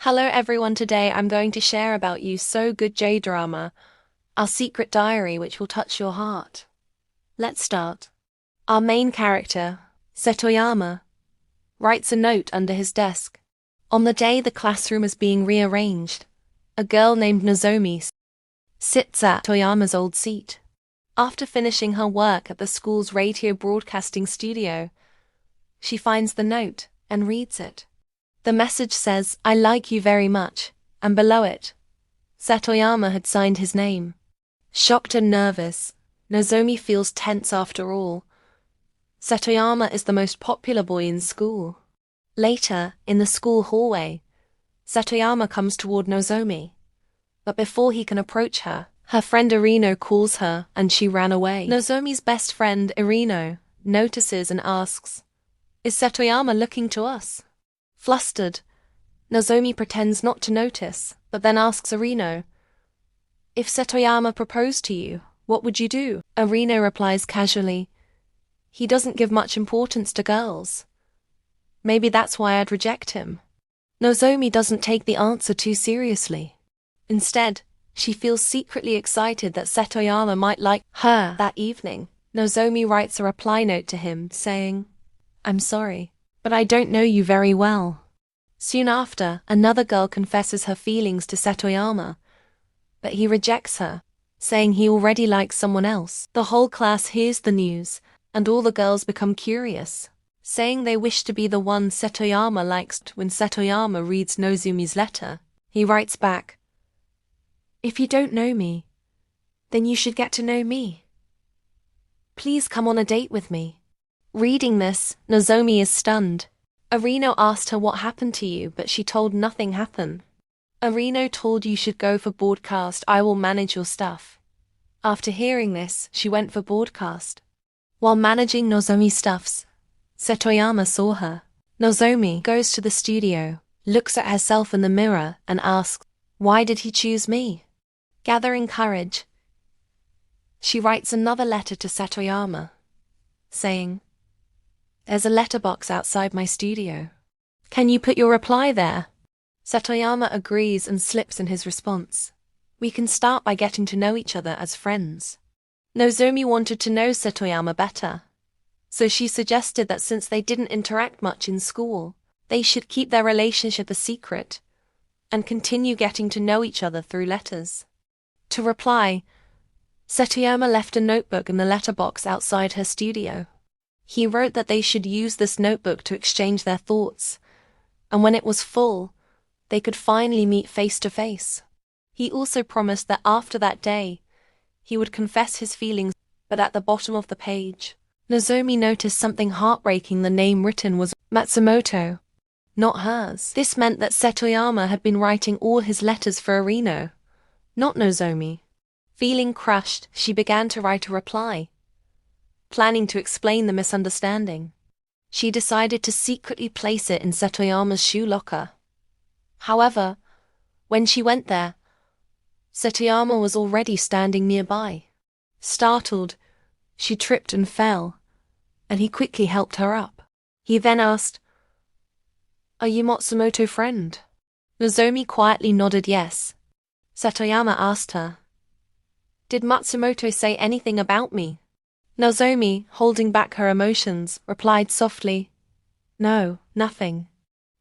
Hello everyone, today I'm going to share about you so good J-drama, our secret diary which will touch your heart. Let's start. Our main character, Setoyama, writes a note under his desk. On the day the classroom is being rearranged, a girl named Nozomi sits at Toyama's old seat. After finishing her work at the school's radio broadcasting studio, she finds the note and reads it. The message says, "I like you very much," and below it, Setoyama had signed his name. Shocked and nervous, Nozomi feels tense after all. Setoyama is the most popular boy in school. Later, in the school hallway, Setoyama comes toward Nozomi. But before he can approach her, her friend Irino calls her and she ran away. Nozomi's best friend, Irino, notices and asks, "Is Setoyama looking to us?" Flustered, Nozomi pretends not to notice, but then asks Irino, "If Setoyama proposed to you, what would you do?" Irino replies casually, "He doesn't give much importance to girls. Maybe that's why I'd reject him." Nozomi doesn't take the answer too seriously. Instead, she feels secretly excited that Setoyama might like her that evening. Nozomi writes a reply note to him saying, "I'm sorry, but I don't know you very well." Soon after, another girl confesses her feelings to Setoyama, but he rejects her, saying he already likes someone else. The whole class hears the news, and all the girls become curious, saying they wish to be the one Setoyama likes. When Setoyama reads Nozomi's letter, he writes back, "If you don't know me, then you should get to know me. Please come on a date with me." Reading this, Nozomi is stunned. Irino asked her what happened to you, but she told nothing happened. "Irino told you should go for broadcast. I will manage your stuff." After hearing this, she went for broadcast. While managing Nozomi's stuffs, Setoyama saw her. Nozomi goes to the studio, looks at herself in the mirror, and asks, "Why did he choose me?" Gathering courage, she writes another letter to Setoyama, saying, "There's a letterbox outside my studio. Can you put your reply there?" Setoyama agrees and slips in his response, "We can start by getting to know each other as friends." Nozomi wanted to know Setoyama better, so she suggested that since they didn't interact much in school, they should keep their relationship a secret and continue getting to know each other through letters. To reply, Setoyama left a notebook in the letterbox outside her studio. He wrote that they should use this notebook to exchange their thoughts, and when it was full, they could finally meet face to face. He also promised that after that day, he would confess his feelings, but at the bottom of the page, Nozomi noticed something heartbreaking. The name written was Matsumoto, not hers. This meant that Setoyama had been writing all his letters for Irino, not Nozomi. Feeling crushed, she began to write a reply, planning to explain the misunderstanding. She decided to secretly place it in Setoyama's shoe locker. However, when she went there, Setoyama was already standing nearby. Startled, she tripped and fell, and he quickly helped her up. He then asked, "Are you Matsumoto's friend?" Nozomi quietly nodded yes. Setoyama asked her, "Did Matsumoto say anything about me?" Nozomi, holding back her emotions, replied softly, "No, nothing."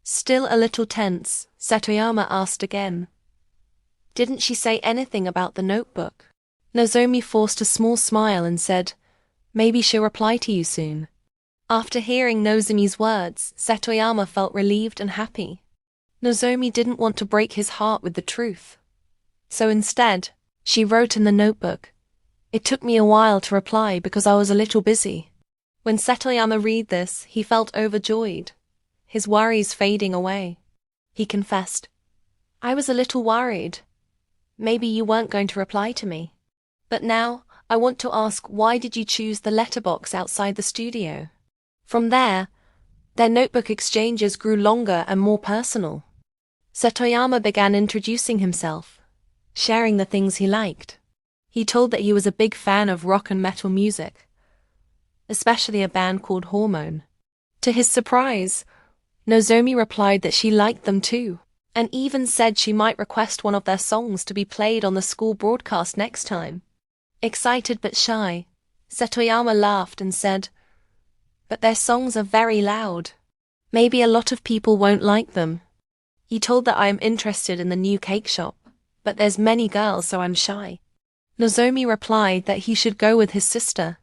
Still a little tense, Setoyama asked again, "Didn't she say anything about the notebook?" Nozomi forced a small smile and said, "Maybe she'll reply to you soon." After hearing Nozomi's words, Setoyama felt relieved and happy. Nozomi didn't want to break his heart with the truth. So instead, she wrote in the notebook, "It took me a while to reply because I was a little busy." When Setoyama read this, he felt overjoyed, his worries fading away. He confessed, "I was a little worried. Maybe you weren't going to reply to me. But now, I want to ask, why did you choose the letterbox outside the studio?" From there, their notebook exchanges grew longer and more personal. Setoyama began introducing himself, sharing the things he liked. He told that he was a big fan of rock and metal music, especially a band called Hormone. To his surprise, Nozomi replied that she liked them too. and even said she might request one of their songs to be played on the school broadcast next time. Excited but shy, Setoyama laughed and said, "But their songs are very loud. Maybe a lot of people won't like them." He told that I am interested in the new cake shop, but there's many girls so I'm shy. Nozomi replied that he should go with his sister.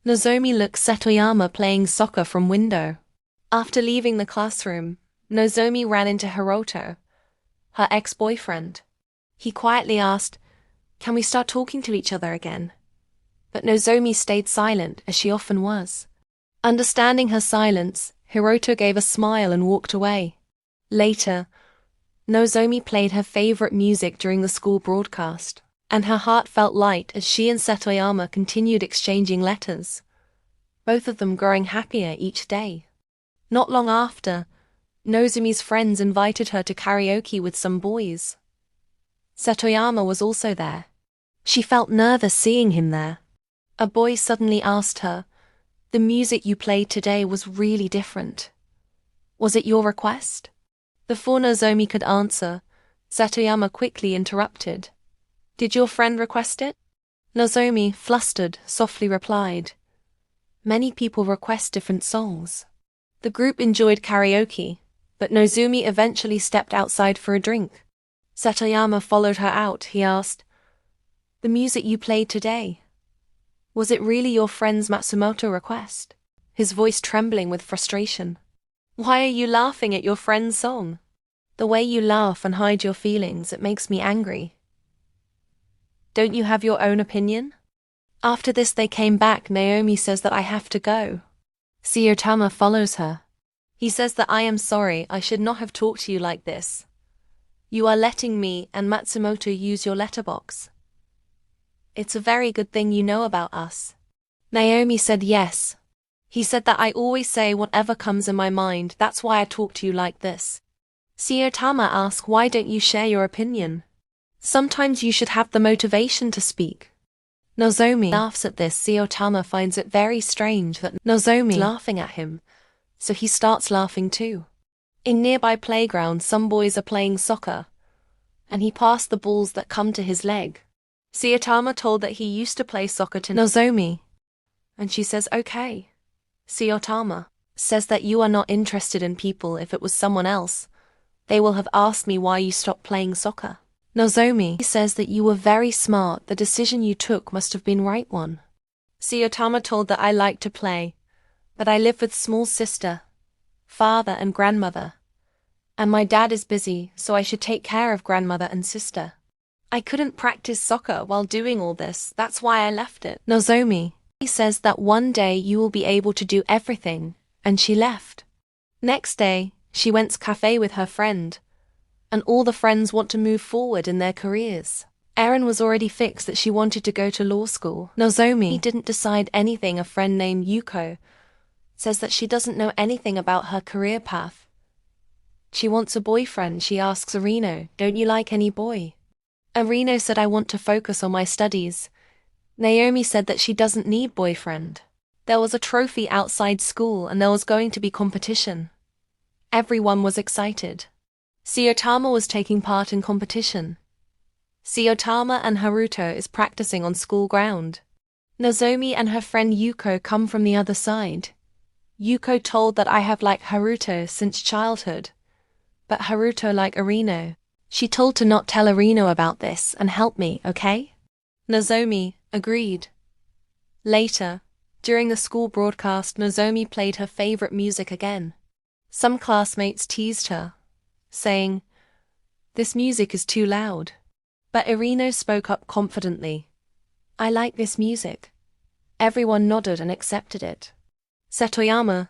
Nozomi looked Setoyama playing soccer from window. After leaving the classroom, Nozomi ran into Hiroto, her ex-boyfriend. He quietly asked, "Can we start talking to each other again?" But Nozomi stayed silent, as she often was. Understanding her silence, Hiroto gave a smile and walked away. Later, Nozomi played her favorite music during the school broadcast, and her heart felt light as she and Setoyama continued exchanging letters, both of them growing happier each day. Not long after, Nozomi's friends invited her to karaoke with some boys. Setoyama was also there. She felt nervous seeing him there. A boy suddenly asked her, "The music you played today was really different. Was it your request?" Before Nozomi could answer, Setoyama quickly interrupted. "Did your friend request it?" Nozomi, flustered, softly replied, "Many people request different songs." The group enjoyed karaoke, but Nozomi eventually stepped outside for a drink. Setoyama followed her out. He asked, "The music you played today, was it really your friend's Matsumoto request?" His voice trembling with frustration. "Why are you laughing at your friend's song?" "The way you laugh and hide your feelings, it makes me angry. Don't you have your own opinion?" After this they came back. Naomi says that I have to go. Siyotama follows her. He says that I am sorry, I should not have talked to you like this. You are letting me and Matsumoto use your letterbox. It's a very good thing you know about us. Naomi said yes. He said that I always say whatever comes in my mind, that's why I talk to you like this. Siyotama asks, why don't you share your opinion? Sometimes you should have the motivation to speak. Nozomi laughs at this. Siyotama finds it very strange that Nozomi is laughing at him, so he starts laughing too. In nearby playground, some boys are playing soccer, and he passed the balls that come to his leg. Siyotama told that he used to play soccer to Nozomi, and she says okay. Siyotama says that you are not interested in people. If it was someone else, they will have asked me why you stopped playing soccer. Nozomi says that you were very smart, the decision you took must have been right one. Siyotama told that I like to play, but I live with small sister, father and grandmother, and my dad is busy, so I should take care of grandmother and sister. I couldn't practice soccer while doing all this, that's why I left it. Nozomi says that one day you will be able to do everything, and she left. Next day, she went to cafe with her friend, and all the friends want to move forward in their careers. Erin was already fixed that she wanted to go to law school. Nozomi didn't decide anything. A friend named Yuko says that she doesn't know anything about her career path. She wants a boyfriend. She asks Arino, "Don't you like any boy?" Arino said, "I want to focus on my studies." Naomi said that she doesn't need boyfriend. There was a trophy outside school and there was going to be competition. Everyone was excited. Siyotama was taking part in competition. Siyotama and Haruto is practicing on school ground. Nozomi and her friend Yuko come from the other side. Yuko told that I have liked Haruto since childhood, but Haruto like Arino. She told to not tell Arino about this and help me, okay? Nozomi agreed. Later, during the school broadcast, Nozomi played her favorite music again. Some classmates teased her, saying, "This music is too loud." But Irino spoke up confidently. "I like this music." Everyone nodded and accepted it. Setoyama,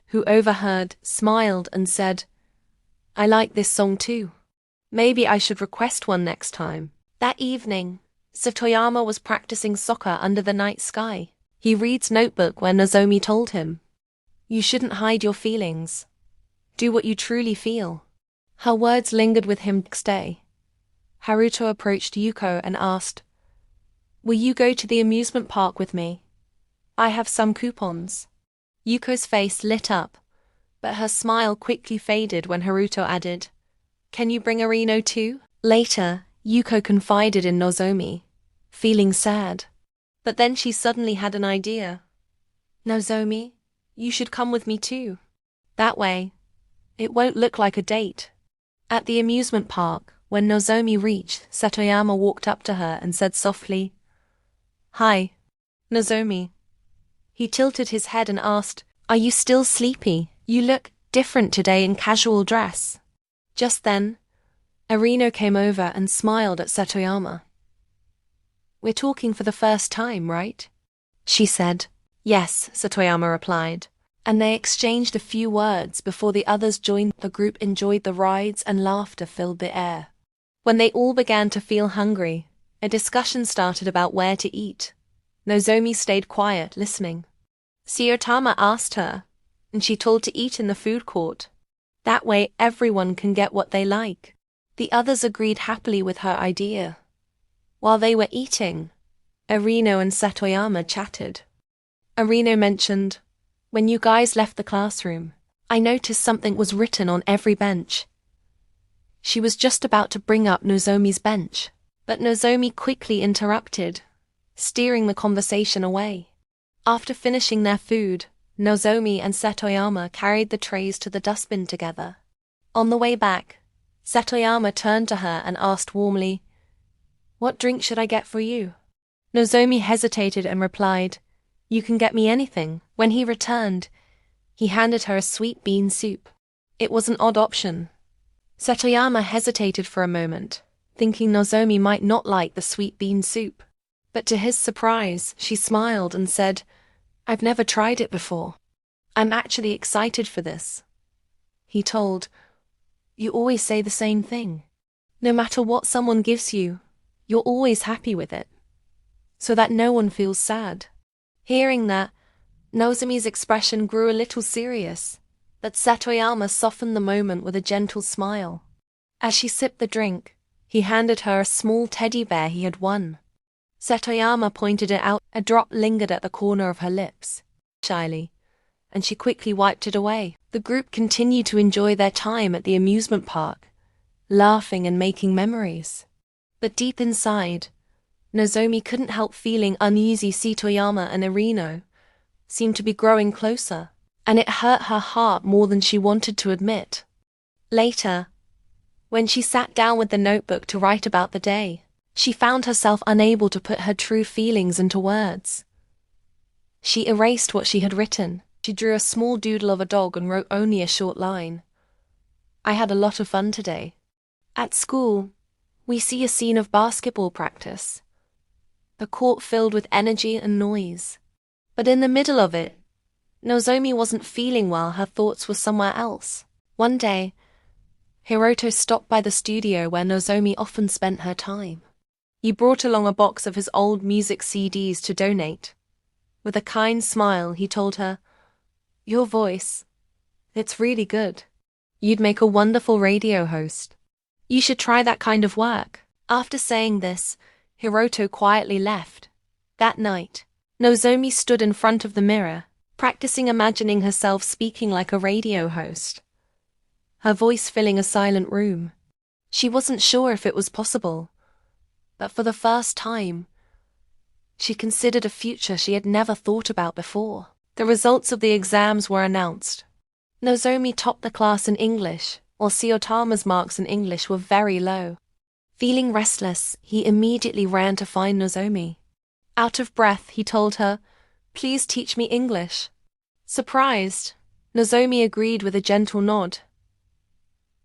who overheard, smiled and said, "I like this song too. Maybe I should request one next time." That evening, Setoyama was practicing soccer under the night sky. He reads notebook where Nozomi told him, "You shouldn't hide your feelings. Do what you truly feel." Her words lingered with him next day. Haruto approached Yuko and asked, "Will you go to the amusement park with me? I have some coupons." Yuko's face lit up, but her smile quickly faded when Haruto added, Can you bring Arino too? Later, Yuko confided in Nozomi, feeling sad. But then she suddenly had an idea. Nozomi, you should come with me too. That way, it won't look like a date. At the amusement park, when Nozomi reached, Satoyama walked up to her and said softly, "Hi, Nozomi." He tilted his head and asked, "Are you still sleepy? You look different today in casual dress." Just then, Arino came over and smiled at Satoyama. "We're talking for the first time, right?" she said. "Yes," Satoyama replied, and they exchanged a few words before the others joined. The group enjoyed the rides and laughter filled the air. When they all began to feel hungry, a discussion started about where to eat. Nozomi stayed quiet, listening. Siyotama asked her, and she told to eat in the food court. That way everyone can get what they like. The others agreed happily with her idea. While they were eating, Arino and Satoyama chatted. Arino mentioned, "When you guys left the classroom, I noticed something was written on every bench." She was just about to bring up Nozomi's bench, but Nozomi quickly interrupted, steering the conversation away. After finishing their food, Nozomi and Satoyama carried the trays to the dustbin together. On the way back, Satoyama turned to her and asked warmly, "What drink should I get for you?" Nozomi hesitated and replied, "You can get me anything." When he returned, he handed her a sweet bean soup. It was an odd option. Satoyama hesitated for a moment, thinking Nozomi might not like the sweet bean soup. But to his surprise, she smiled and said, "I've never tried it before. I'm actually excited for this." He told, "You always say the same thing. No matter what someone gives you, you're always happy with it, so that no one feels sad." Hearing that, Nozomi's expression grew a little serious, but Satoyama softened the moment with a gentle smile. As she sipped the drink, he handed her a small teddy bear he had won. Satoyama pointed it out. A drop lingered at the corner of her lips, shyly, and she quickly wiped it away. The group continued to enjoy their time at the amusement park, laughing and making memories. But deep inside, Nozomi couldn't help feeling uneasy. Satoyama and Arino seemed to be growing closer, and it hurt her heart more than she wanted to admit. Later, when she sat down with the notebook to write about the day, she found herself unable to put her true feelings into words. She erased what she had written. She drew a small doodle of a dog and wrote only a short line. "I had a lot of fun today. At school, we see a scene of basketball practice. The court filled with energy and noise. But in the middle of it, Nozomi wasn't feeling well. Her thoughts were somewhere else. One day, Hiroto stopped by the studio where Nozomi often spent her time. He brought along a box of his old music CDs to donate. With a kind smile, he told her, "Your voice, it's really good. You'd make a wonderful radio host. You should try that kind of work." After saying this, Hiroto quietly left. That night, Nozomi stood in front of the mirror, practicing imagining herself speaking like a radio host, her voice filling a silent room. She wasn't sure if it was possible, but for the first time, she considered a future she had never thought about before. The results of the exams were announced. Nozomi topped the class in English, while Siyotama's marks in English were very low. Feeling restless, he immediately ran to find Nozomi. Out of breath, he told her, "Please teach me English." Surprised, Nozomi agreed with a gentle nod.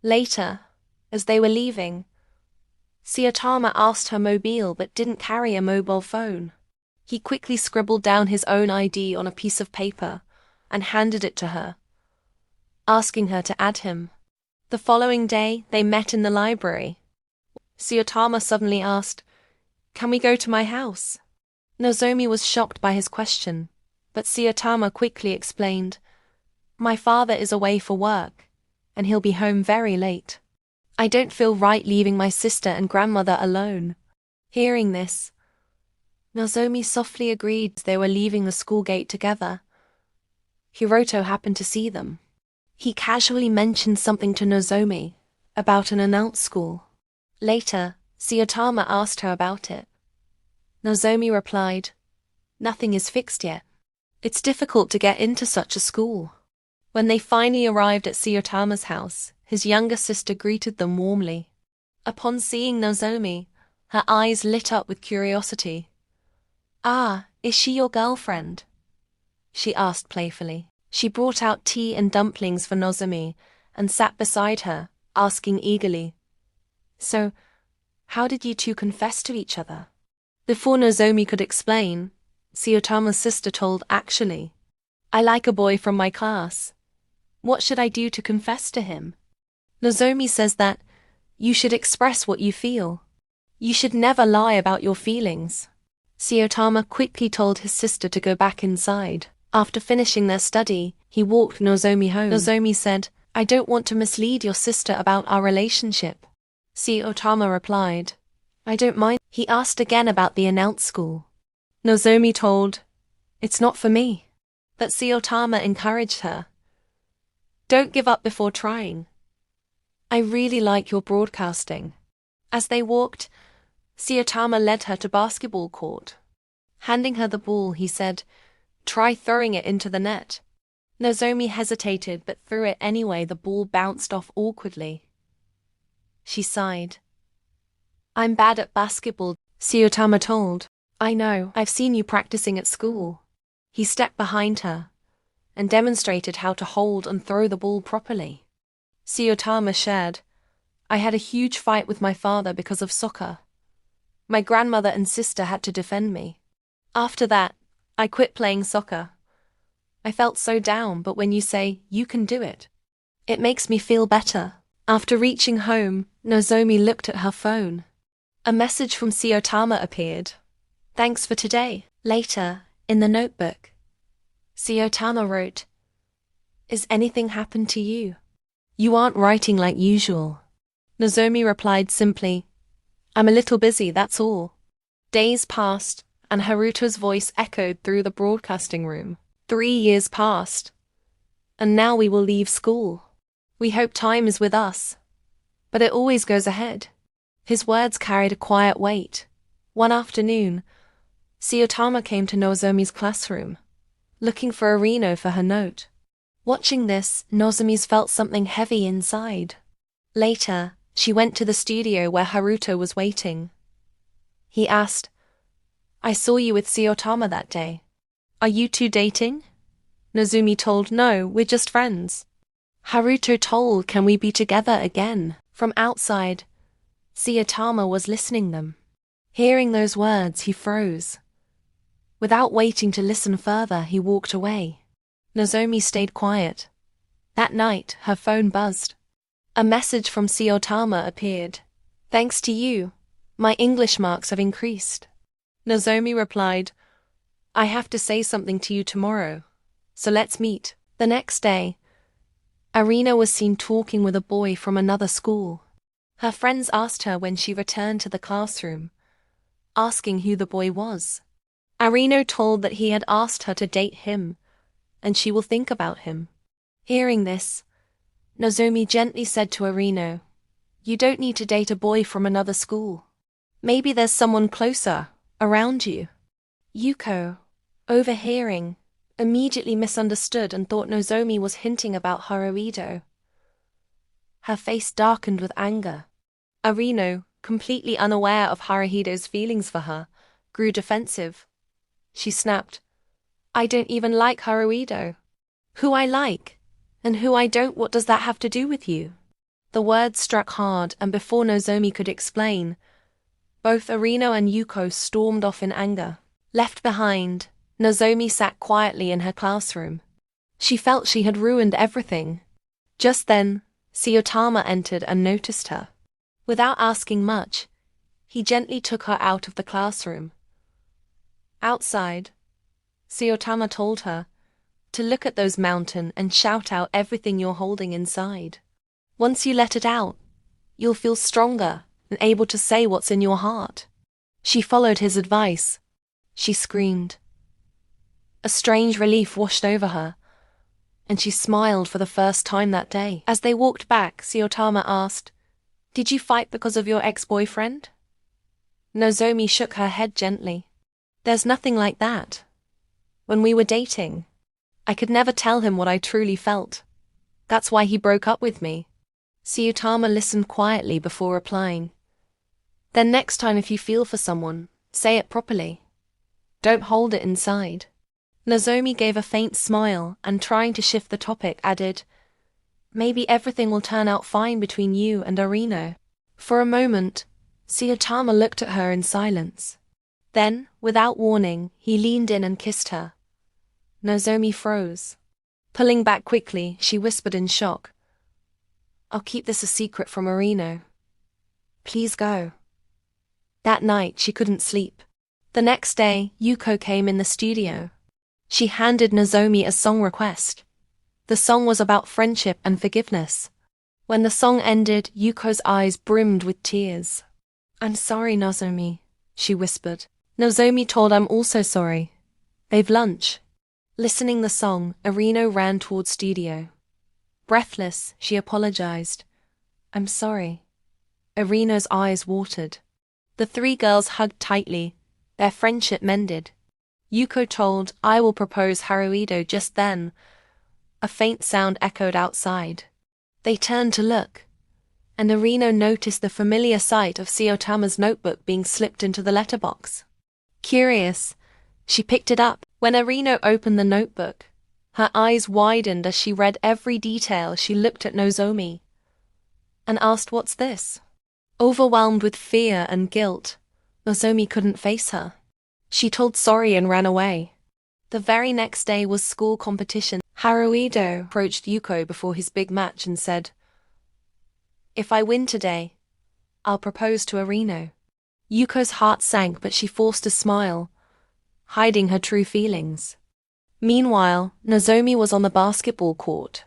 Later, as they were leaving, Siyotama asked her mobile but didn't carry a mobile phone. He quickly scribbled down his own ID on a piece of paper and handed it to her, asking her to add him. The following day, they met in the library. Siyotama suddenly asked, "Can we go to my house?" Nozomi was shocked by his question, but Siyotama quickly explained, "My father is away for work, and he'll be home very late. I don't feel right leaving my sister and grandmother alone." Hearing this, Nozomi softly agreed. They were leaving the school gate together. Hiroto happened to see them. He casually mentioned something to Nozomi about an announced school. Later, Saitama asked her about it. Nozomi replied, "Nothing is fixed yet. It's difficult to get into such a school." When they finally arrived at Saitama's house, his younger sister greeted them warmly. Upon seeing Nozomi, her eyes lit up with curiosity. "Ah, is she your girlfriend?" she asked playfully. She brought out tea and dumplings for Nozomi and sat beside her, asking eagerly, "So, how did you two confess to each other?" Before Nozomi could explain, Saitama's sister told, "Actually, I like a boy from my class. What should I do to confess to him?" Nozomi says that you should express what you feel. You should never lie about your feelings. Saitama quickly told his sister to go back inside. After finishing their study, he walked Nozomi home. Nozomi said, "I don't want to mislead your sister about our relationship." Saitama replied, "I don't mind." He asked again about the announced school. Nozomi told, "It's not for me." But Saitama encouraged her, "Don't give up before trying. I really like your broadcasting." As they walked, Saitama led her to basketball court. Handing her the ball, he said, "Try throwing it into the net." Nozomi hesitated but threw it anyway. The ball bounced off awkwardly. She sighed. "I'm bad at basketball," Saitama told. "I know, I've seen you practicing at school." He stepped behind her and demonstrated how to hold and throw the ball properly. Saitama shared, "I had a huge fight with my father because of soccer. My grandmother and sister had to defend me. After that, I quit playing soccer. I felt so down, but when you say, 'You can do it,' it makes me feel better." After reaching home, Nozomi looked at her phone. A message from Saitama appeared. "Thanks for today." Later, in the notebook, Saitama wrote, "Is anything happened to you? You aren't writing like usual." Nozomi replied simply, "I'm a little busy, that's all." Days passed, and Haruto's voice echoed through the broadcasting room. 3 years passed, and now we will leave school. We hope time is with us, but it always goes ahead. His words carried a quiet weight. One afternoon, Saitama came to Nozomi's classroom, looking for a Reno for her note. Watching this, Nozomi felt something heavy inside. Later, she went to the studio where Haruto was waiting. He asked, "I saw you with Saitama that day. Are you two dating?" Nozomi told, "No, we're just friends." Haruto told, "Can we be together again?" From outside, Saitama was listening them. Hearing those words, he froze. Without waiting to listen further, he walked away. Nozomi stayed quiet. That night, her phone buzzed. A message from Saitama appeared. "Thanks to you, my English marks have increased." Nozomi replied, "I have to say something to you tomorrow, so let's meet." The next day, Arina was seen talking with a boy from another school. Her friends asked her when she returned to the classroom, asking who the boy was. Arino told that he had asked her to date him, and she will think about him. Hearing this, Nozomi gently said to Arino, "You don't need to date a boy from another school. Maybe there's someone closer, around you." Yuko, overhearing, immediately misunderstood and thought Nozomi was hinting about Haruido. Her face darkened with anger. Arino, completely unaware of Haruhido's feelings for her, grew defensive. She snapped, "I don't even like Haruido. Who I like, and who I don't, what does that have to do with you?" The words struck hard, and before Nozomi could explain, both Arino and Yuko stormed off in anger. Left behind, Nozomi sat quietly in her classroom. She felt she had ruined everything. Just then, Saitama entered and noticed her. Without asking much, he gently took her out of the classroom. Outside, Saitama told her to look at those mountains and shout out everything you're holding inside. Once you let it out, you'll feel stronger and able to say what's in your heart. She followed his advice. She screamed. A strange relief washed over her, and she smiled for the first time that day. As they walked back, Saitama asked, Did you fight because of your ex-boyfriend? Nozomi shook her head gently. There's nothing like that. When we were dating, I could never tell him what I truly felt. That's why he broke up with me. Suyutama listened quietly before replying. Then next time if you feel for someone, say it properly. Don't hold it inside. Nozomi gave a faint smile and, trying to shift the topic, added, Maybe everything will turn out fine between you and Arino. For a moment, Suyutama looked at her in silence. Then, without warning, he leaned in and kissed her. Nozomi froze. Pulling back quickly, she whispered in shock, I'll keep this a secret from Arino. Please go. That night, she couldn't sleep. The next day, Yuko came in the studio. She handed Nozomi a song request. The song was about friendship and forgiveness. When the song ended, Yuko's eyes brimmed with tears. I'm sorry, Nozomi, she whispered. Nozomi told I'm also sorry. They've lunch. Listening the song, Arino ran towards studio. Breathless, she apologized. I'm sorry. Arino's eyes watered. The three girls hugged tightly. Their friendship mended. Yuko told, I will propose Haruido just then. A faint sound echoed outside. They turned to look, and Arino noticed the familiar sight of Suyutama's notebook being slipped into the letterbox. Curious, she picked it up. When Arino opened the notebook, her eyes widened as she read every detail. She looked at Nozomi and asked, What's this? Overwhelmed with fear and guilt, Nozomi couldn't face her. She told sorry and ran away. The very next day was school competition. Haruido approached Yuko before his big match and said, If I win today, I'll propose to Arino. Yuko's heart sank, but she forced a smile, hiding her true feelings. Meanwhile, Nozomi was on the basketball court.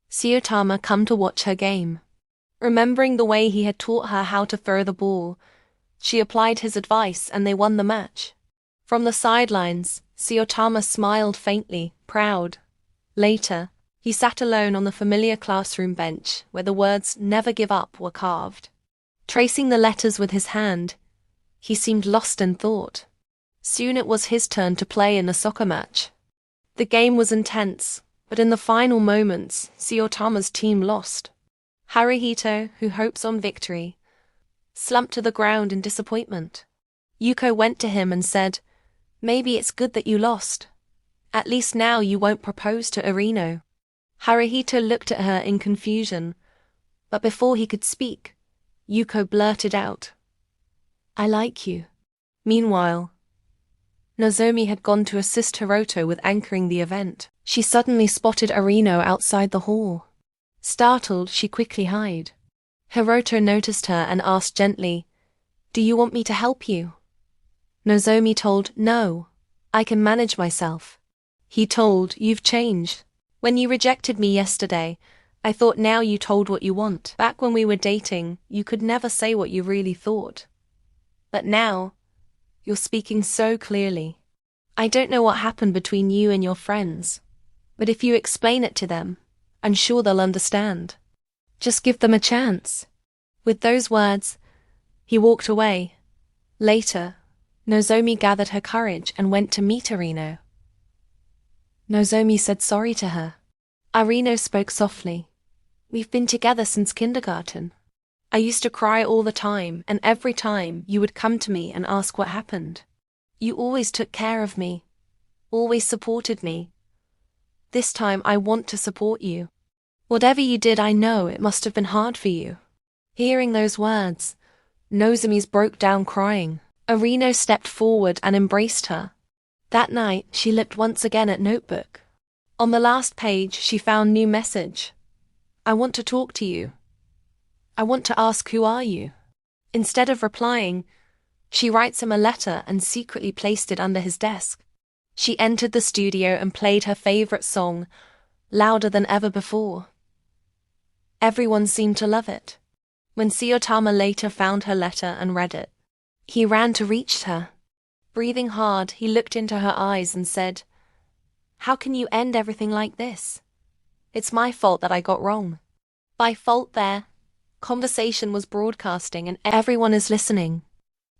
Suyutama come to watch her game. Remembering the way he had taught her how to throw the ball, she applied his advice and they won the match. From the sidelines, Suyutama smiled faintly, proud. Later, he sat alone on the familiar classroom bench where the words "Never give up" were carved. Tracing the letters with his hand, he seemed lost in thought. Soon it was his turn to play in the soccer match. The game was intense, but in the final moments, Suyutama's team lost. Haruhito, who hopes on victory, slumped to the ground in disappointment. Yuko went to him and said, Maybe it's good that you lost. At least now you won't propose to Arino. Haruhito looked at her in confusion, but before he could speak, Yuko blurted out, I like you. Meanwhile, Nozomi had gone to assist Hiroto with anchoring the event. She suddenly spotted Arino outside the hall. Startled, she quickly hid. Hiroto noticed her and asked gently, Do you want me to help you? Nozomi told, No, I can manage myself. He told, You've changed. When you rejected me yesterday, I thought now you told what you want. Back when we were dating, you could never say what you really thought. But now, you're speaking so clearly. I don't know what happened between you and your friends, but if you explain it to them, I'm sure they'll understand. Just give them a chance. With those words, he walked away. Later, Nozomi gathered her courage and went to meet Arino. Nozomi said sorry to her. Arino spoke softly. We've been together since kindergarten. I used to cry all the time, and every time you would come to me and ask what happened. You always took care of me, always supported me. This time I want to support you. Whatever you did, I know it must have been hard for you. Hearing those words, Nozomi broke down crying. Arino stepped forward and embraced her. That night, she looked once again at notebook. On the last page, she found new message. I want to talk to you. I want to ask, who are you? Instead of replying, she writes him a letter and secretly placed it under his desk. She entered the studio and played her favorite song, louder than ever before. Everyone seemed to love it. When Suyutama later found her letter and read it, he ran to reach her. Breathing hard, he looked into her eyes and said, How can you end everything like this? It's my fault that I got wrong. By fault there, Conversation was broadcasting and everyone is listening.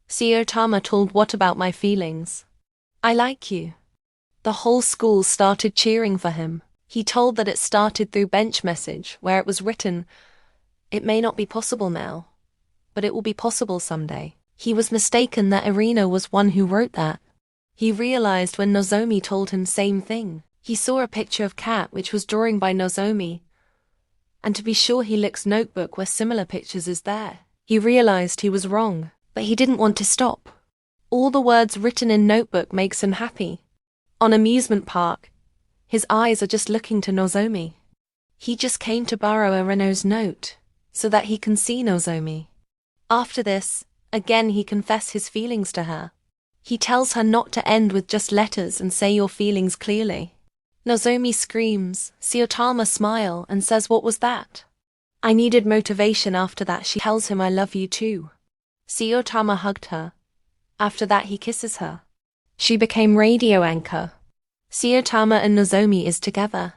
Saitama told what about my feelings? I like you. The whole school started cheering for him. He told that it started through bench message, where it was written, "It may not be possible now, but it will be possible someday." He was mistaken that Irina was one who wrote that. He realized when Nozomi told him same thing. He saw a picture of cat which was drawing by Nozomi, and to be sure he looks notebook where similar pictures is there. He realized he was wrong, but he didn't want to stop. All the words written in notebook makes him happy. On amusement park, his eyes are just looking to Nozomi. He just came to borrow Irina's note, so that he can see Nozomi. After this, again he confessed his feelings to her. He tells her not to end with just letters and say your feelings clearly. Nozomi screams, Saitama smile and says what was that? I needed motivation. After that she tells him I love you too. Saitama hugged her. After that he kisses her. She became radio anchor. Saitama and Nozomi is together.